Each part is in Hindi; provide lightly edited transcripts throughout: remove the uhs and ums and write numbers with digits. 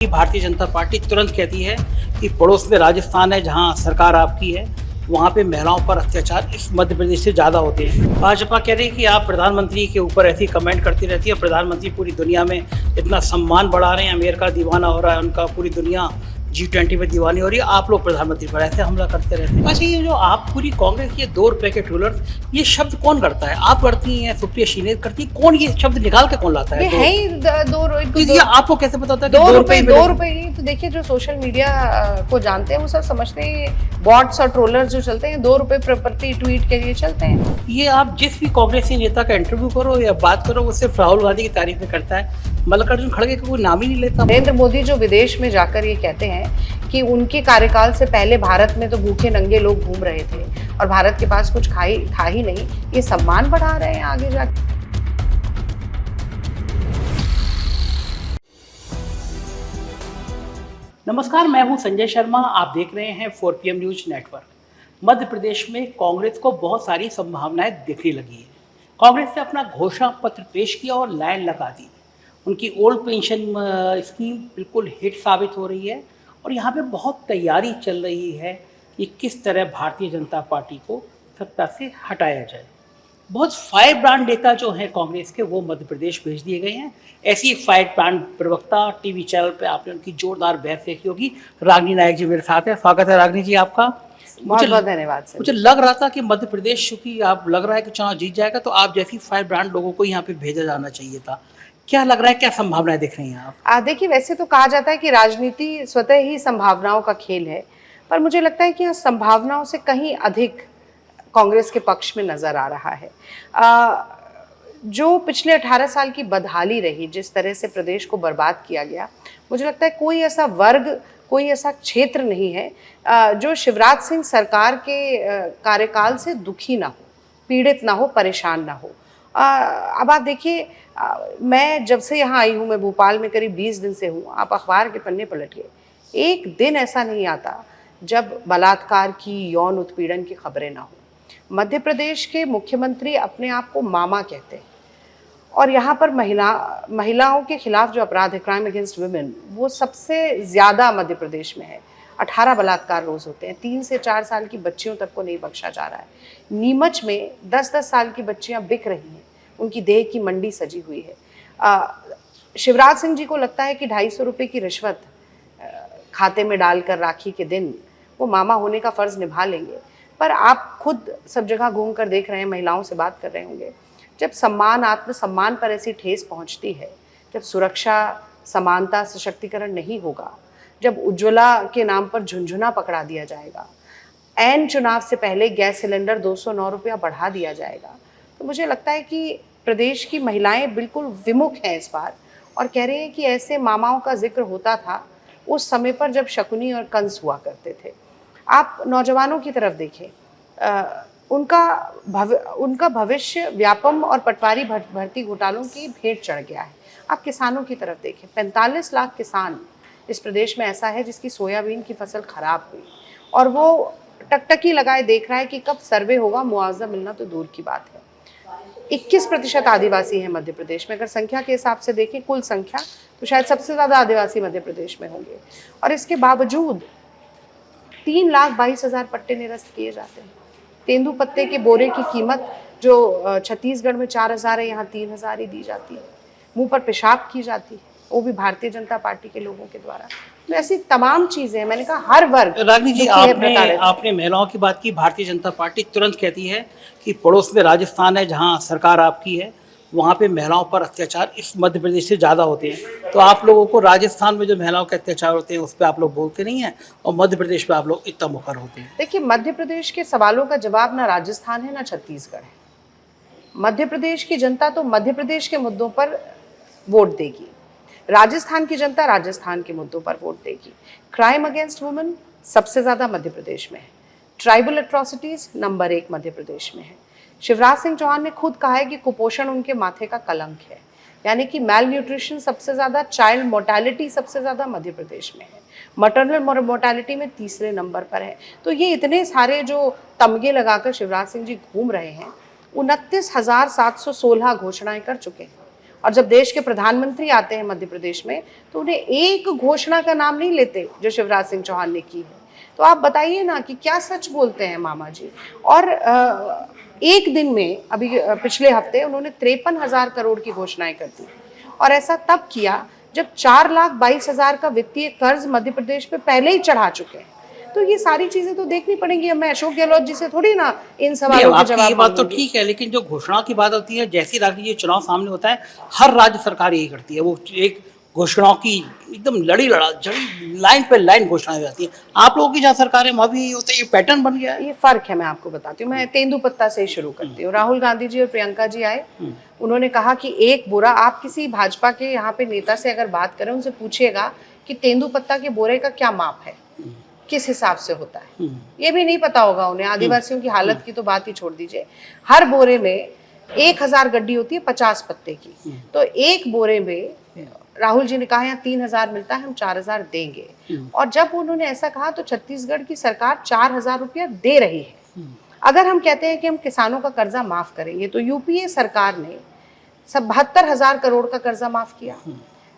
भारतीय जनता पार्टी तुरंत कहती है कि पड़ोस में राजस्थान है जहां सरकार आपकी है, वहां पे महिलाओं पर अत्याचार इस मध्य प्रदेश से ज़्यादा होते हैं। भाजपा कह रही है कि आप प्रधानमंत्री के ऊपर ऐसी कमेंट करती रहती है। प्रधानमंत्री पूरी दुनिया में इतना सम्मान बढ़ा रहे हैं, अमेरिका दीवाना हो रहा है उनका, पूरी दुनिया G20 में दीवानी हो रही है, आप लोग प्रधानमंत्री पर ऐसे हमला करते रहते हैं। अच्छा, ये जो आप पूरी कांग्रेस के 2 रुपए के ट्रोलर्स, ये शब्द कौन करता है? आप करती हैं, सुप्रिया शीनेर करती है, कौन ये शब्द निकाल के कौन लाता है? ये है ही ये आपको कैसे पता होता है कि 2 रुपए ही तो देखिए, जो सोशल मीडिया को जानते हैं वो सब समझते हैं बॉट्स और ट्रोलर्स जो चलते हैं 2 रुपए प्रति ट्वीट के लिए चलते हैं। ये आप जिस भी कांग्रेसी नेता का इंटरव्यू करो या बात करो, वो सिर्फ राहुल गांधी की तारीफ में करता है, मल्लिकार्जुन खड़गे का कोई नाम ही नहीं लेता। नरेंद्र मोदी जो विदेश में जाकर ये कहते हैं कि उनके कार्यकाल से पहले भारत में तो भूखे नंगे लोग घूम रहे थे और भारत के पास कुछ था ही नहीं, ये सम्मान बढ़ा रहे हैं आगे जाकर। नमस्कार, मैं हूं संजय शर्मा, आप देख रहे हैं 4PM news network. Madhya Pradesh में कांग्रेस को बहुत सारी संभावनाएं दिखने लगी है। कांग्रेस ने अपना घोषणा पत्र पेश किया और लाइन लगा दी। उनकी ओल्ड पेंशन स्कीम बिल्कुल हिट साबित हो रही है और यहाँ पे बहुत तैयारी चल रही है कि किस तरह भारतीय जनता पार्टी को सत्ता से हटाया जाए। बहुत फायर ब्रांड नेता जो हैं कांग्रेस के, वो मध्य प्रदेश भेज दिए गए हैं। ऐसी फायर ब्रांड प्रवक्ता टीवी चैनल पे आपने उनकी जोरदार बहस देखी होगी। रागिनी नायक जी मेरे साथ है, स्वागत है रागिनी जी आपका। बहुत बहुत धन्यवाद। मुझे लग रहा था कि मध्य प्रदेश, चूंकि आप लग रहा है कि चुनाव जीत जाएगा, तो आप जैसी फायर ब्रांड लोगों को यहाँ पे भेजा जाना चाहिए था। क्या लग रहा है, क्या संभावनाएं दिख रही हैं आप? देखिए, वैसे तो कहा जाता है कि राजनीति स्वतः ही संभावनाओं का खेल है, पर मुझे लगता है कि यहाँ संभावनाओं से कहीं अधिक कांग्रेस के पक्ष में नजर आ रहा है। जो पिछले 18 साल की बदहाली रही, जिस तरह से प्रदेश को बर्बाद किया गया, मुझे लगता है कोई ऐसा वर्ग, कोई ऐसा क्षेत्र नहीं है जो शिवराज सिंह सरकार के कार्यकाल से दुखी ना हो, पीड़ित ना हो, परेशान ना हो। अब आप देखिए, मैं जब से यहाँ आई हूँ, मैं भोपाल में करीब 20 दिन से हूँ, आप अखबार के पन्ने पलटिए, एक दिन ऐसा नहीं आता जब बलात्कार की, यौन उत्पीड़न की खबरें ना हो। मध्य प्रदेश के मुख्यमंत्री अपने आप को मामा कहते हैं और यहाँ पर महिलाओं के खिलाफ जो अपराध है, क्राइम अगेंस्ट वुमेन, वो सबसे ज़्यादा मध्य प्रदेश में है। 18 बलात्कार रोज़ होते हैं, 3 से 4 साल की बच्चियों तक को नहीं बख्शा जा रहा है। नीमच में 10-10 साल की बच्चियाँ बिक रही हैं, उनकी देह की मंडी सजी हुई है। शिवराज सिंह जी को लगता है कि 250 रुपये की रिश्वत खाते में डालकर राखी के दिन वो मामा होने का फ़र्ज़ निभा लेंगे, पर आप खुद सब जगह घूम कर देख रहे हैं, महिलाओं से बात कर रहे होंगे, जब सम्मान, आत्मसम्मान पर ऐसी ठेस पहुंचती है, जब सुरक्षा, समानता, सशक्तिकरण नहीं होगा, जब उज्ज्वला के नाम पर झुंझुना पकड़ा दिया जाएगा, ऐन चुनाव से पहले गैस सिलेंडर 209 रुपया बढ़ा दिया जाएगा, तो मुझे लगता है कि प्रदेश की महिलाएं बिल्कुल विमुख हैं इस बार और कह रहे हैं कि ऐसे मामाओं का जिक्र होता था उस समय पर जब शकुनी और कंस हुआ करते थे। आप नौजवानों की तरफ देखें, उनका भविष्य व्यापम और पटवारी भर्ती घोटालों की भेंट चढ़ गया है। आप किसानों की तरफ देखें, 45 लाख किसान इस प्रदेश में ऐसा है जिसकी सोयाबीन की फसल खराब हुई और वो टकटकी लगाए देख रहा है कि कब सर्वे होगा, मुआवजा मिलना तो दूर की बात है। 21% आदिवासी हैं मध्य प्रदेश में। अगर संख्या के हिसाब से देखें, कुल संख्या, तो शायद सबसे ज़्यादा आदिवासी मध्य प्रदेश में होंगे और इसके बावजूद 3,22,000 पट्टे निरस्त किए जाते हैं। तेंदू पत्ते के बोरे की कीमत जो छत्तीसगढ़ में 4,000 है, यहाँ 3,000 ही दी जाती है। मुंह पर पेशाब की जाती है, वो भी भारतीय जनता पार्टी के लोगों के द्वारा। तो ऐसी तमाम चीजें, मैंने कहा हर वर्ग। रागिनी जी, आपने महिलाओं की बात की। भारतीय जनता पार्टी तुरंत कहती है कि पड़ोस में राजस्थान है जहां सरकार आपकी है, वहाँ पे महिलाओं पर अत्याचार इस मध्य प्रदेश से ज़्यादा होते हैं। तो आप लोगों को राजस्थान में जो महिलाओं के अत्याचार होते हैं उस पर आप लोग बोलते नहीं हैं और मध्य प्रदेश पे आप लोग इतना मुखर होते हैं। देखिए, मध्य प्रदेश के सवालों का जवाब ना राजस्थान है ना छत्तीसगढ़ है। मध्य प्रदेश की जनता तो मध्य प्रदेश के मुद्दों पर वोट देगी, राजस्थान की जनता राजस्थान के मुद्दों पर वोट देगी। क्राइम अगेंस्ट वुमेन सबसे ज़्यादा मध्य प्रदेश में है। Tribal atrocities number 1 Madhya Pradesh में है। शिवराज सिंह चौहान ने खुद कहा है कि कुपोषण उनके माथे का कलंक है, यानी कि मेल न्यूट्रिशन सबसे ज़्यादा, चाइल्ड मोर्टेलिटी सबसे ज़्यादा मध्य प्रदेश में है, मटरनल मोर्टेलिटी में तीसरे नंबर पर है। तो ये इतने सारे जो तमगे लगाकर शिवराज सिंह जी घूम रहे हैं, 29,716 घोषणाएं कर चुके हैं और जब देश के प्रधानमंत्री आते हैं मध्य प्रदेश में तो उन्हें एक घोषणा का नाम नहीं लेते जो शिवराज सिंह चौहान ने की है। तो आप बताइए ना कि क्या सच बोलते हैं मामा जी। और एक दिन में अभी पिछले हफ्ते उन्होंने 53,000 करोड़ की घोषणाएं कर दी, और ऐसा तब किया जब 4,22,000 का वित्तीय कर्ज मध्य प्रदेश पे पहले ही चढ़ा चुके हैं। तो ये सारी चीजें तो देखनी पड़ेंगी। अब मैं अशोक गहलोत जी से थोड़ी ना इन सवालों के जवाब ये बात तो मांगूंगी। ठीक है, लेकिन जो घोषणा की बात होती है, जैसे ही राज्य चुनाव सामने होता है, हर राज्य सरकार यही करती है। वो एक घोषणाओं की एकदम जड़ी लाइन पे लाइन घोषणाएं हो जाती है। आप लोगों की जहाँ सरकार है वहाँ भी यही होता है, ये पैटर्न बन गया है। ये फर्क है, मैं आपको बताती हूँ। मैं तेंदुपत्ता से ही शुरू करती हूँ। राहुल गांधी जी और प्रियंका जी आए, उन्होंने कहा कि एक बोरा, आप किसी भाजपा के यहाँ पे नेता से अगर बात करें, उनसे पूछिएगा कि तेंदुपत्ता के बोरे का क्या माप है, किस हिसाब से होता है, ये भी नहीं पता होगा उन्हें। आदिवासियों की हालत की तो बात ही छोड़ दीजिए। हर बोरे में 1,000 गड्डी होती है 50 पत्ते की, तो एक बोरे में राहुल जी ने कहा यहाँ 3,000 मिलता है, हम 4,000 देंगे। और जब उन्होंने ऐसा कहा तो छत्तीसगढ़ की सरकार 4,000 रुपया दे रही है। अगर हम कहते हैं कि हम किसानों का कर्जा माफ करेंगे, तो यूपीए सरकार ने 72,000 करोड़ का कर्जा माफ किया।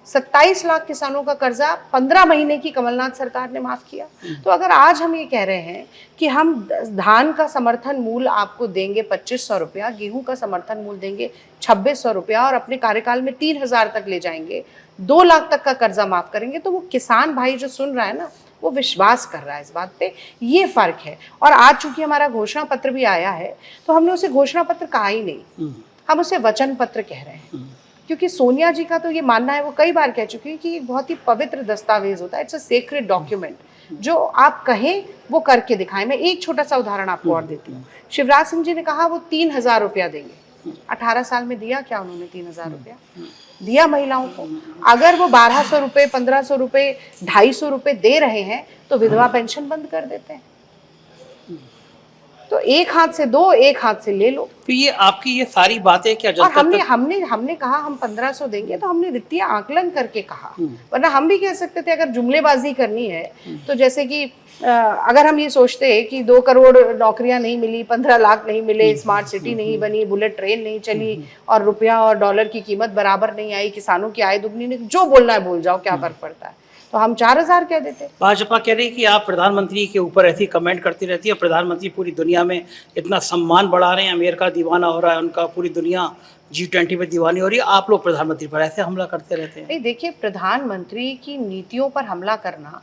27 लाख किसानों का कर्जा 15 महीने की कमलनाथ सरकार ने माफ किया। तो अगर आज हम ये कह रहे हैं कि हम धान का समर्थन मूल्य आपको देंगे 2,500 रुपया, गेहूं का समर्थन मूल्य देंगे 2,600 रुपया, और अपने कार्यकाल में 3,000 तक ले जाएंगे, 2 लाख तक का कर्जा माफ करेंगे, तो वो किसान भाई जो सुन रहा है ना, वो विश्वास कर रहा है इस बात पे। ये फर्क है। और आज चूंकि हमारा घोषणा पत्र भी आया है, तो हमने उसे घोषणा पत्र कहा ही नहीं, हम उसे वचन पत्र कह रहे हैं। क्योंकि सोनिया जी का तो ये मानना है, वो कई बार कह चुकी है कि एक बहुत ही पवित्र दस्तावेज होता है, इट्स अ सेक्रेड डॉक्यूमेंट, जो आप कहें वो करके दिखाएं। मैं एक छोटा सा उदाहरण आपको और देती हूँ। शिवराज सिंह जी ने कहा वो 3,000 रुपया देंगे, 18 साल में दिया क्या उन्होंने? 3,000 रुपया दिया महिलाओं को। अगर वो 1,200 रुपये, 1,500 रुपये, 250 रुपये दे रहे हैं, तो विधवा पेंशन बंद कर देते हैं। तो एक हाथ से दो, एक हाथ से ले लो। तो ये आपकी ये सारी बातें क्या और हमने कहा हम 1,500 देंगे, तो हमने वित्तीय आकलन करके कहा, वरना हम भी कह सकते थे अगर जुमलेबाजी करनी है तो, जैसे कि अगर हम ये सोचते हैं कि 2 करोड़ नौकरियां नहीं मिली, 15 लाख नहीं मिले, स्मार्ट सिटी नहीं बनी, बुलेट ट्रेन नहीं चली, और रुपया और डॉलर की कीमत बराबर नहीं आई, किसानों की आय दुगनी नहीं, जो बोलना है बोल जाओ, क्या फर्क पड़ता है, तो हम 4,000 कह देते। भाजपा कह रही है कि आप प्रधानमंत्री के ऊपर ऐसी कमेंट करती रहती है, प्रधानमंत्री पूरी दुनिया में इतना सम्मान बढ़ा रहे हैं, अमेरिका दीवाना हो रहा है उनका, पूरी दुनिया G20 में दीवानी हो रही है, आप लोग प्रधानमंत्री पर ऐसे हमला करते रहते हैं। नहीं, देखिए, प्रधानमंत्री की नीतियों पर हमला करना,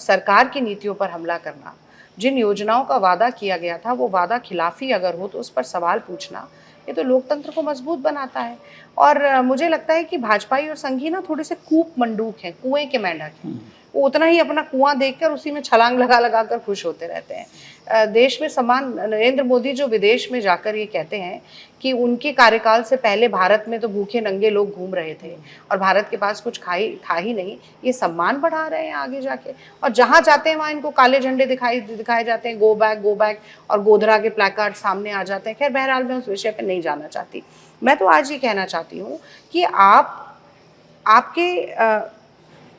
सरकार की नीतियों पर हमला करना, जिन योजनाओं का वादा किया गया था वो वादा खिलाफी अगर हो तो उस पर सवाल पूछना, ये तो लोकतंत्र को मजबूत बनाता है। और मुझे लगता है कि भाजपाई और संघी ना थोड़े से कूप मंडूक हैं, कुएं के मेंढक हैं। वो उतना ही अपना कुआं देखकर उसी में छलांग लगा लगा कर खुश होते रहते हैं। देश में सम्मान, नरेंद्र मोदी जो विदेश में जाकर ये कहते हैं कि उनके कार्यकाल से पहले भारत में तो भूखे नंगे लोग घूम रहे थे और भारत के पास कुछ था ही नहीं, ये सम्मान बढ़ा रहे हैं आगे जाके। और जहाँ जाते हैं वहाँ इनको काले झंडे दिखाए जाते हैं, गो बैक, और गोधरा के प्लेकार्ड सामने आ जाते हैं। खैर, बहरहाल मैं उस विषय पर नहीं जाना चाहती। मैं तो आज ये कहना चाहती हूँ कि आपके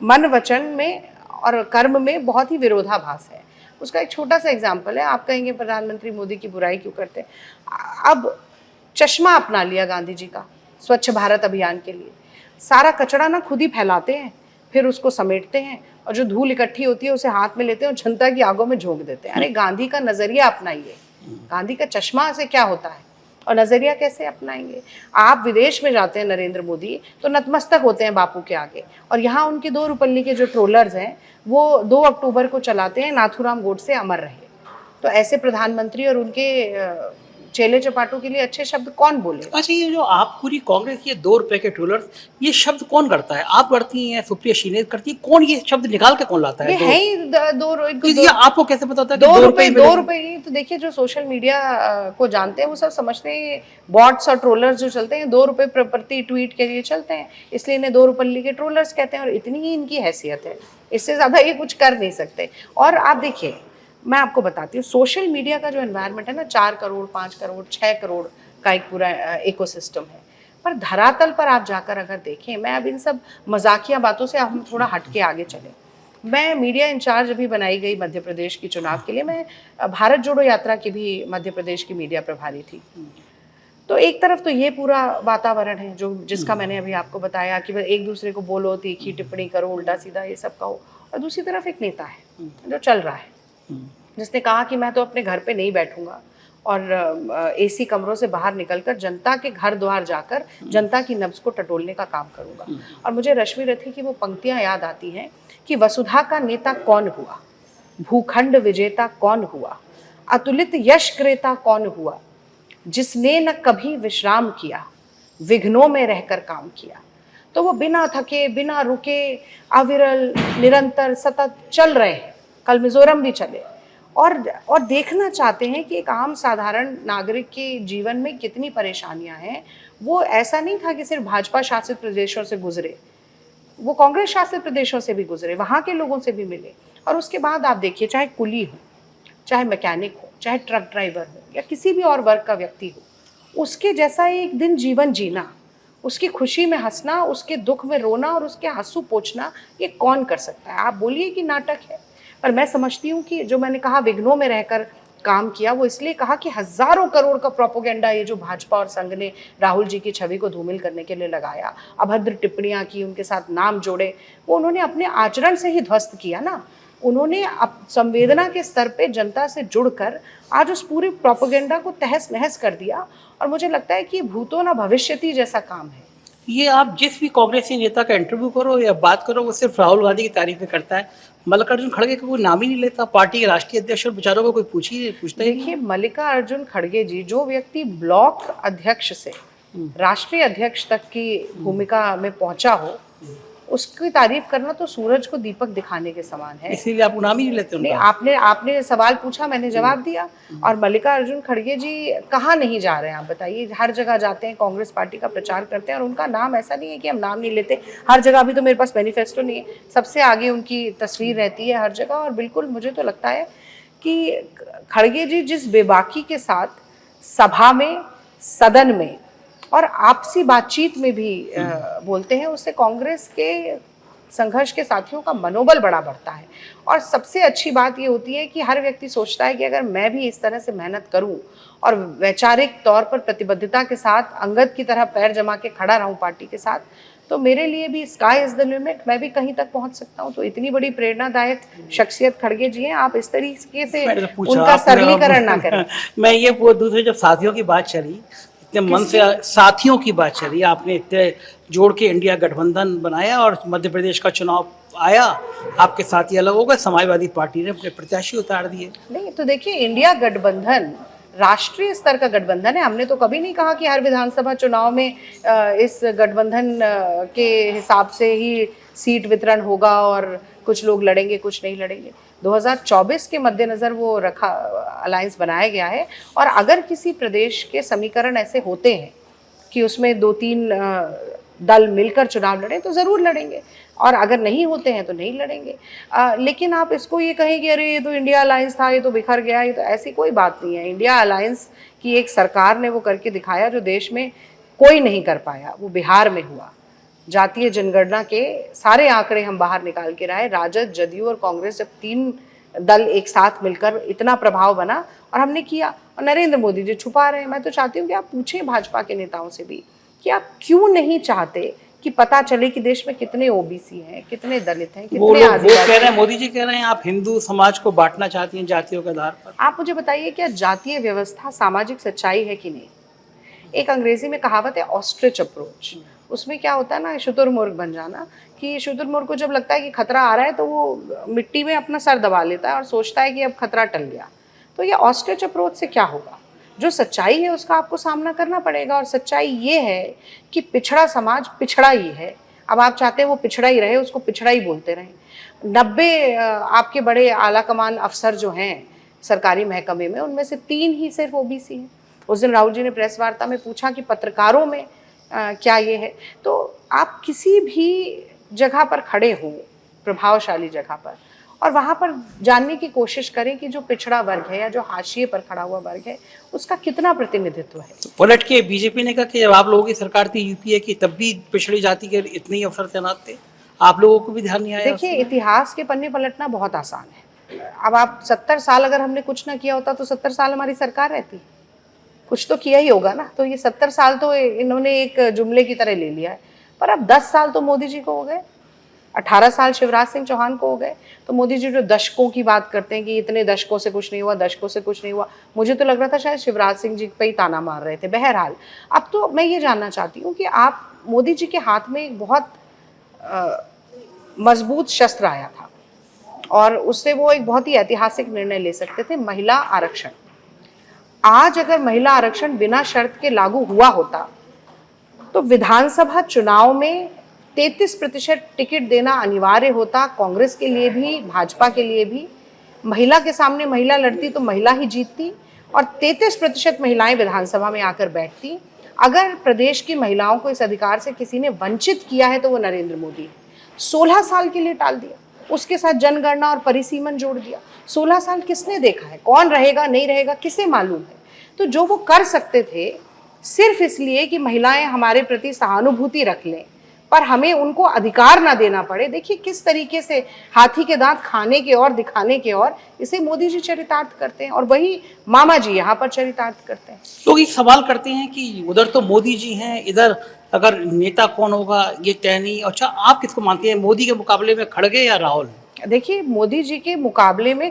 मन वचन में और कर्म में बहुत ही विरोधाभास है। उसका एक छोटा सा एग्जाम्पल है। आप कहेंगे प्रधानमंत्री मोदी की बुराई क्यों करते हैं? अब चश्मा अपना लिया गांधी जी का स्वच्छ भारत अभियान के लिए। सारा कचरा ना खुद ही फैलाते हैं, फिर उसको समेटते हैं, और जो धूल इकट्ठी होती है उसे हाथ में लेते हैं और जनता की आगों में झोंक देते हैं। अरे, गांधी का नजरिया अपनाइए। गांधी का चश्मा से क्या होता है और नजरिया कैसे अपनाएंगे? आप विदेश में जाते हैं नरेंद्र मोदी, तो नतमस्तक होते हैं बापू के आगे, और यहाँ उनके 2 रुपल्ली के जो ट्रोलर्स हैं वो 2 अक्टूबर को चलाते हैं, नाथूराम गोडसे अमर रहे। तो ऐसे प्रधानमंत्री और उनके चेले चपाटों के लिए अच्छे शब्द कौन बोले? अच्छा, ये जो आप पूरी कांग्रेस ये 2 रुपए के ट्रोलर्स, ये शब्द कौन करता है? आप करती हैं, सुप्रिया श्रीनेत करती है, कौन ये शब्द निकाल के कौन लाता है? ये है ही 2 आपको कैसे पता था कि 2 रुपए? तो देखिए, जो सोशल मीडिया को जानते हैं वो सब समझते हैं बॉट्स और ट्रोलर्स जो चलते हैं 2 रुपए प्रति ट्वीट के लिए चलते हैं, इसलिए इन्हें 2 रुपल्ली के ट्रोलर्स कहते हैं, और इतनी ही इनकी हैसियत है, इससे ज्यादा ये कुछ कर नहीं सकते। और आप देखिए, मैं आपको बताती हूँ, सोशल मीडिया का जो एनवायरनमेंट है ना, 4 करोड़, 5 करोड़, 6 करोड़ का एक पूरा इकोसिस्टम है, पर धरातल पर आप जाकर अगर देखें, मैं अब इन सब मजाकिया बातों से हम थोड़ा हट के आगे चले। मैं मीडिया इंचार्ज अभी बनाई गई मध्य प्रदेश की चुनाव के लिए, मैं भारत जोड़ो यात्रा की भी मध्य प्रदेश की मीडिया प्रभारी थी। तो एक तरफ तो ये पूरा वातावरण है जो जिसका मैंने अभी आपको बताया कि बस एक दूसरे को बोलो, तीखी टिप्पणी करो, उल्टा सीधा ये सब कहो, और दूसरी तरफ एक नेता है जो चल रहा है, जिसने कहा कि मैं तो अपने घर पे नहीं बैठूंगा और एसी कमरों से बाहर निकलकर जनता के घर द्वार जाकर जनता की नब्ज को टटोलने का काम करूंगा। और मुझे रश्मि रथी की वो पंक्तियां याद आती हैं कि वसुधा का नेता कौन हुआ, भूखंड विजेता कौन हुआ, अतुलित यश क्रेता कौन हुआ, जिसने न कभी विश्राम किया, विघ्नों में रहकर काम किया। तो वो बिना थके, बिना रुके, अविरल, निरंतर, सतत चल रहे हैं। कल मिजोरम भी चले और देखना चाहते हैं कि एक आम साधारण नागरिक के जीवन में कितनी परेशानियां हैं। वो ऐसा नहीं था कि सिर्फ भाजपा शासित प्रदेशों से गुजरे, वो कांग्रेस शासित प्रदेशों से भी गुजरे, वहाँ के लोगों से भी मिले। और उसके बाद आप देखिए, चाहे कुली हो, चाहे मैकेनिक हो, चाहे ट्रक ड्राइवर हो, या किसी भी और वर्ग का व्यक्ति हो, उसके जैसा एक दिन जीवन जीना, उसकी खुशी में हंसना, उसके दुख में रोना और उसके आंसू पोंछना, ये कौन कर सकता है? आप बोलिए कि नाटक है, पर मैं समझती हूँ कि जो मैंने कहा विघ्नों में रहकर काम किया, वो इसलिए कहा कि हजारों करोड़ का प्रोपोगेंडा ये जो भाजपा और संघ ने राहुल जी की छवि को धूमिल करने के लिए लगाया, अभद्र टिप्पणियां की, उनके साथ नाम जोड़े, वो उन्होंने अपने आचरण से ही ध्वस्त किया ना। उन्होंने संवेदना के स्तर पे जनता से जुड़कर आज उस पूरे प्रोपोगेंडा को तहस नहस कर दिया। और मुझे लगता है कि भूतो न भविष्यति जैसा काम है। ये आप जिस भी कांग्रेसी नेता का इंटरव्यू करो या बात करो, वो सिर्फ राहुल गांधी की तारीफें करता है। मल्लिकार्जुन खड़गे का कोई नाम ही नहीं लेता, पार्टी के राष्ट्रीय अध्यक्ष और विचारों को कोई पूछता ही नहीं। देखिए, मल्लिकार्जुन खड़गे जी, जो व्यक्ति ब्लॉक अध्यक्ष से राष्ट्रीय अध्यक्ष तक की भूमिका में पहुंचा हो, उसकी तारीफ करना तो सूरज को दीपक दिखाने के समान है। इसीलिए आप नाम ही नहीं लेते नहीं, उनका। आपने सवाल पूछा, मैंने जवाब दिया। और मल्लिकार्जुन खड़गे जी कहाँ नहीं जा रहे हैं, आप बताइए? हर जगह जाते हैं, कांग्रेस पार्टी का प्रचार करते हैं, और उनका नाम ऐसा नहीं है कि हम नाम नहीं लेते। हर जगह, अभी तो मेरे पास मैनिफेस्टो नहीं है, सबसे आगे उनकी तस्वीर रहती है हर जगह। और बिल्कुल मुझे तो लगता है कि खड़गे जी जिस बेबाकी के साथ सभा में, सदन में और आपसी बातचीत में भी बोलते हैं, उससे कांग्रेस के संघर्ष के साथियों का मनोबल बड़ा बढ़ता है। और सबसे अच्छी बात ये होती है कि हर व्यक्ति सोचता है कि अगर मैं भी इस तरह से मेहनत करूं और वैचारिक तौर पर प्रतिबद्धता के साथ अंगद की तरह पैर जमा के खड़ा रहूं पार्टी के साथ, तो मेरे लिए भी स्काई इज द लिमिट, मैं भी कहीं तक पहुंच सकता हूं। तो इतनी बड़ी प्रेरणादायक शख्सियत खड़गे जी हैं, आप इस तरीके से उनका सरलीकरण ना करें। मैं ये वो दूसरे, जब साथियों की बात चली, इतने मन से साथियों की बात चली, आपने इतने जोड़ के इंडिया गठबंधन बनाया और मध्य प्रदेश का चुनाव आया, आपके साथी अलग हो गए, समाजवादी पार्टी ने अपने प्रत्याशी उतार दिए। नहीं तो देखिए, इंडिया गठबंधन राष्ट्रीय स्तर का गठबंधन है। हमने तो कभी नहीं कहा कि हर विधानसभा चुनाव में इस गठबंधन के हिसाब से ही सीट वितरण होगा और कुछ लोग लड़ेंगे, कुछ नहीं लड़ेंगे। 2024 के मद्देनजर वो रखा, अलायंस बनाया गया है। और अगर किसी प्रदेश के समीकरण ऐसे होते हैं कि उसमें 2-3 दल मिलकर चुनाव लड़ें, तो ज़रूर लड़ेंगे, और अगर नहीं होते हैं तो नहीं लड़ेंगे। लेकिन आप इसको ये कहें कि अरे ये तो इंडिया अलायंस था, ये तो बिखर गया, ये तो, ऐसी कोई बात नहीं है। इंडिया अलायंस की एक सरकार ने वो करके दिखाया जो देश में कोई नहीं कर पाया, वो बिहार में हुआ। जातीय जनगणना के सारे आंकड़े हम बाहर निकाल के लाए। राजद, जदयू और कांग्रेस, जब 3 दल एक साथ मिलकर इतना प्रभाव बना, और हमने किया। और नरेंद्र मोदी जी छुपा रहे हैं। मैं तो चाहती हूँ कि आप पूछें भाजपा के नेताओं से भी कि आप क्यों नहीं चाहते कि पता चले कि देश में कितने ओबीसी हैं, कितने दलित हैं, कितने आदिवासी। वो कह रहे हैं, मोदी जी कह रहे हैं आप हिंदू समाज को बांटना चाहती हैं जातियों के आधार पर। आप मुझे बताइए, क्या जातीय व्यवस्था सामाजिक सच्चाई है कि नहीं? एक अंग्रेजी में कहावत है, ऑस्ट्रिच अप्रोच। उसमें क्या होता है ना, शुतुरमुर्ग बन जाना, कि शुतुरमुर्ग को जब लगता है कि खतरा आ रहा है तो वो मिट्टी में अपना सर दबा लेता है और सोचता है कि अब खतरा टल गया। तो ये ऑस्ट्रिच अप्रोच से क्या होगा? जो सच्चाई है उसका आपको सामना करना पड़ेगा। और सच्चाई ये है कि पिछड़ा समाज पिछड़ा ही है। अब आप चाहते हैं वो पिछड़ा ही रहे, उसको पिछड़ा ही बोलते रहें। 90 आपके बड़े आला कमान अफसर जो हैं सरकारी महकमे में, उनमें से 3 ही सिर्फ ओबीसी हैं। उस दिन राहुल जी ने प्रेस वार्ता में पूछा कि पत्रकारों में क्या ये है? तो आप किसी भी जगह पर खड़े हो, प्रभावशाली जगह पर, और वहाँ पर जानने की कोशिश करें कि जो पिछड़ा वर्ग है या जो हाशिए पर खड़ा हुआ वर्ग है, उसका कितना प्रतिनिधित्व है। पलट के बीजेपी ने कहा कि जब आप लोगों की सरकार थी यूपीए की, तब भी पिछड़ी जाति के इतने ही अफसर तैनात थे, आप लोगों को भी ध्यान नहीं आया? देखिए, इतिहास के पन्ने पलटना बहुत आसान है। अब आप 70 साल अगर हमने कुछ ना किया होता तो 70 साल हमारी सरकार रहती। कुछ तो किया ही होगा ना। तो ये 70 साल तो इन्होंने एक जुमले की तरह ले लिया है, पर अब 10 साल तो मोदी जी को हो गए, 18 साल शिवराज सिंह चौहान को हो गए। तो मोदी जी जो दशकों की बात करते हैं कि इतने दशकों से कुछ नहीं हुआ, दशकों से कुछ नहीं हुआ, मुझे तो लग रहा था शायद शिवराज सिंह जी पे ही ताना मार रहे थे। बहरहाल अब तो मैं ये जानना चाहती हूँ कि आप, मोदी जी के हाथ में एक बहुत मजबूत शस्त्र आया था और उससे वो एक बहुत ही ऐतिहासिक निर्णय ले सकते थे, महिला आरक्षण। आज अगर महिला आरक्षण बिना शर्त के लागू हुआ होता तो विधानसभा चुनाव में 33% टिकट देना अनिवार्य होता, कांग्रेस के लिए भी, भाजपा के लिए भी। महिला के सामने महिला लड़ती तो महिला ही जीतती और 33% महिलाएं विधानसभा में आकर बैठती। अगर प्रदेश की महिलाओं को इस अधिकार से किसी ने वंचित किया है तो वो नरेंद्र मोदी। 16 साल के लिए टाल दिया, उसके साथ जनगणना और परिसीमन जोड़ दिया। 16 साल किसने देखा है, कौन रहेगा नहीं रहेगा किसे मालूम है। तो जो वो कर सकते थे सिर्फ इसलिए कि महिलाएं हमारे प्रति सहानुभूति रख लें, पर हमें उनको अधिकार ना देना पड़े। देखिए किस तरीके से हाथी के दांत खाने के और दिखाने के और इसे मोदी जी चरितार्थ करते हैं और वही मामा जी यहाँ पर चरितार्थ करते हैं। लोग एक सवाल करते हैं कि उधर तो मोदी जी हैं, इधर अगर नेता कौन होगा ये तय नहीं। अच्छा, आप किसको मानते हैं, मोदी के मुकाबले में खड़गे या राहुल? देखिए मोदी जी के मुकाबले में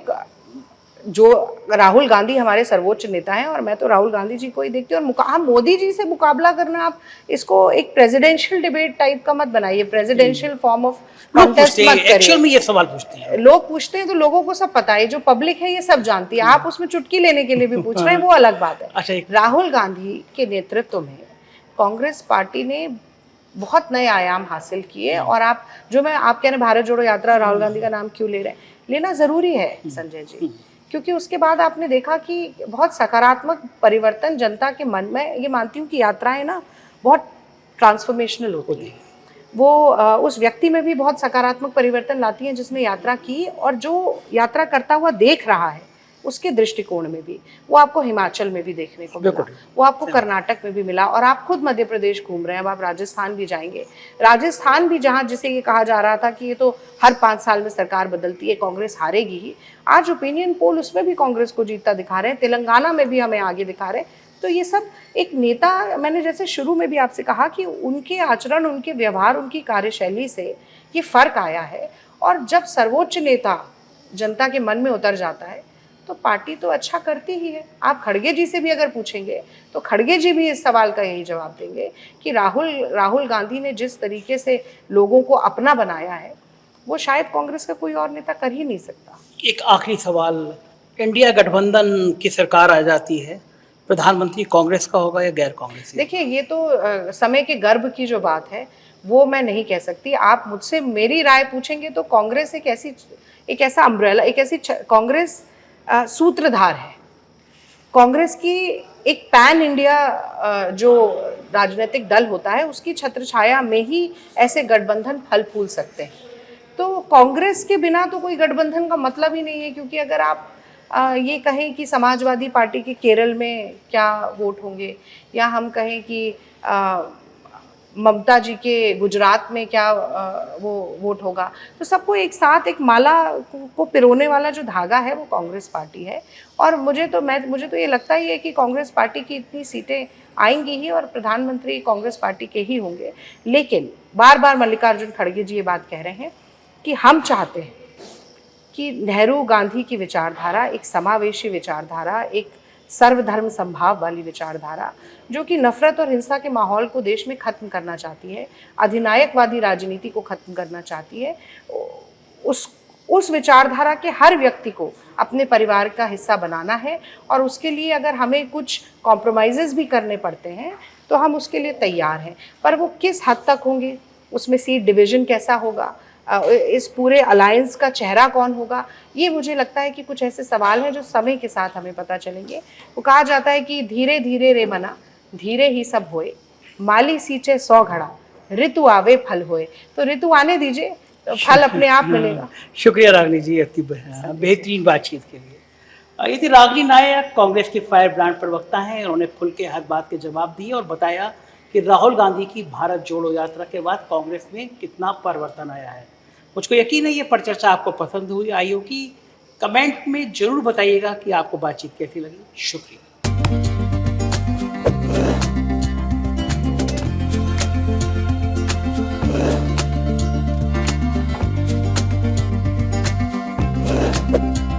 जो राहुल गांधी हमारे सर्वोच्च नेता हैं और मैं तो राहुल गांधी जी को ही देखती हूँ। और हम मोदी जी से मुकाबला करना, आप इसको एक प्रेसिडेंशियल डिबेट टाइप का मत बनाइए, प्रेसिडेंशियल फॉर्म ऑफ कॉन्टेस्ट मत करिए। एक्चुअल में ये सवाल पूछते हैं लोग, पूछते हैं तो लोगों को सब पता है, जो पब्लिक है ये सब जानती है। आप उसमें चुटकी लेने के लिए भी पूछ रहे हैं, वो अलग बात है। अच्छा, राहुल गांधी के नेतृत्व में कांग्रेस पार्टी ने बहुत नए आयाम हासिल किए। और आप जो आप कह रहे हैं भारत जोड़ो यात्रा, राहुल गांधी का नाम क्यों ले रहे हैं, लेना जरूरी है संजय जी, क्योंकि उसके बाद आपने देखा कि बहुत सकारात्मक परिवर्तन जनता के मन में, ये मानती हूँ कि यात्राएं ना बहुत ट्रांसफॉर्मेशनल होती हैं। वो उस व्यक्ति में भी बहुत सकारात्मक परिवर्तन लाती हैं जिसने यात्रा की, और जो यात्रा करता हुआ देख रहा है उसके दृष्टिकोण में भी वो आपको हिमाचल में भी देखने को मिला, वो आपको कर्नाटक में भी मिला। और आप खुद मध्य प्रदेश घूम रहे हैं, अब आप राजस्थान भी जाएंगे। राजस्थान भी जहाँ जिसे ये कहा जा रहा था कि ये तो हर 5 साल में सरकार बदलती है, कांग्रेस हारेगी ही, आज ओपिनियन पोल उसमें भी कांग्रेस को जीतता दिखा रहे हैं। तेलंगाना में भी हमें आगे दिखा रहे हैं। तो ये सब एक नेता, मैंने जैसे शुरू में भी आपसे कहा कि उनके आचरण, उनके व्यवहार, उनकी कार्यशैली से ये फर्क आया है। और जब सर्वोच्च नेता जनता के मन में उतर जाता है तो पार्टी तो अच्छा करती ही है। आप खड़गे जी से भी अगर पूछेंगे तो खड़गे जी भी इस सवाल का यही जवाब देंगे कि राहुल गांधी ने जिस तरीके से लोगों को अपना बनाया है वो शायद कांग्रेस का कोई और नेता कर ही नहीं सकता। एक आखिरी सवाल, इंडिया गठबंधन की सरकार आ जाती है, प्रधानमंत्री कांग्रेस का होगा या गैर कांग्रेसी? देखिए ये तो समय के गर्भ की जो बात है वो मैं नहीं कह सकती। आप मुझसे मेरी राय पूछेंगे तो कांग्रेस एक ऐसा अम्ब्रेला, एक ऐसी कांग्रेस सूत्रधार है। कांग्रेस की एक पैन इंडिया जो राजनीतिक दल होता है उसकी छत्रछाया में ही ऐसे गठबंधन फल फूल सकते हैं। तो कांग्रेस के बिना तो कोई गठबंधन का मतलब ही नहीं है, क्योंकि अगर आप ये कहें कि समाजवादी पार्टी के केरल में क्या वोट होंगे, या हम कहें कि ममता जी के गुजरात में क्या वो वोट होगा, तो सबको एक साथ एक माला को पिरोने वाला जो धागा है वो कांग्रेस पार्टी है। और मुझे तो ये लगता ही है कि कांग्रेस पार्टी की इतनी सीटें आएंगी ही और प्रधानमंत्री कांग्रेस पार्टी के ही होंगे। लेकिन बार बार मल्लिकार्जुन खड़गे जी ये बात कह रहे हैं कि हम चाहते हैं कि नेहरू गांधी की विचारधारा एक समावेशी विचारधारा, एक सर्वधर्म संभाव वाली विचारधारा जो कि नफरत और हिंसा के माहौल को देश में खत्म करना चाहती है, अधिनायकवादी राजनीति को खत्म करना चाहती है, उस विचारधारा के हर व्यक्ति को अपने परिवार का हिस्सा बनाना है। और उसके लिए अगर हमें कुछ कॉम्प्रोमाइज़ेस भी करने पड़ते हैं तो हम उसके लिए तैयार हैं। पर वो किस हद तक होंगे, उसमें सीट डिवीज़न कैसा होगा, इस पूरे अलायंस का चेहरा कौन होगा, ये मुझे लगता है कि कुछ ऐसे सवाल हैं जो समय के साथ हमें पता चलेंगे। वो कहा जाता है कि धीरे धीरे रे मना धीरे ही सब होए, माली सींचे 100 घड़ा ऋतु आवे फल होए। तो ऋतु आने दीजिए तो फल अपने आप मिलेगा। शुक्रिया रागिनी जी आपकी बेहतरीन बातचीत के लिए। ये थी रागिनी नायक, कांग्रेस की फायर ब्रांड प्रवक्ता हैं। उन्होंने खुल के हर बात के जवाब दिए और बताया कि राहुल गांधी की भारत जोड़ो यात्रा के बाद कांग्रेस में कितना परिवर्तन आया है। मुझको यकीन है ये परिचर्चा आपको पसंद आई होगी। कमेंट में ज़रूर बताइएगा कि आपको बातचीत कैसी लगी। शुक्रिया। धन्यवाद।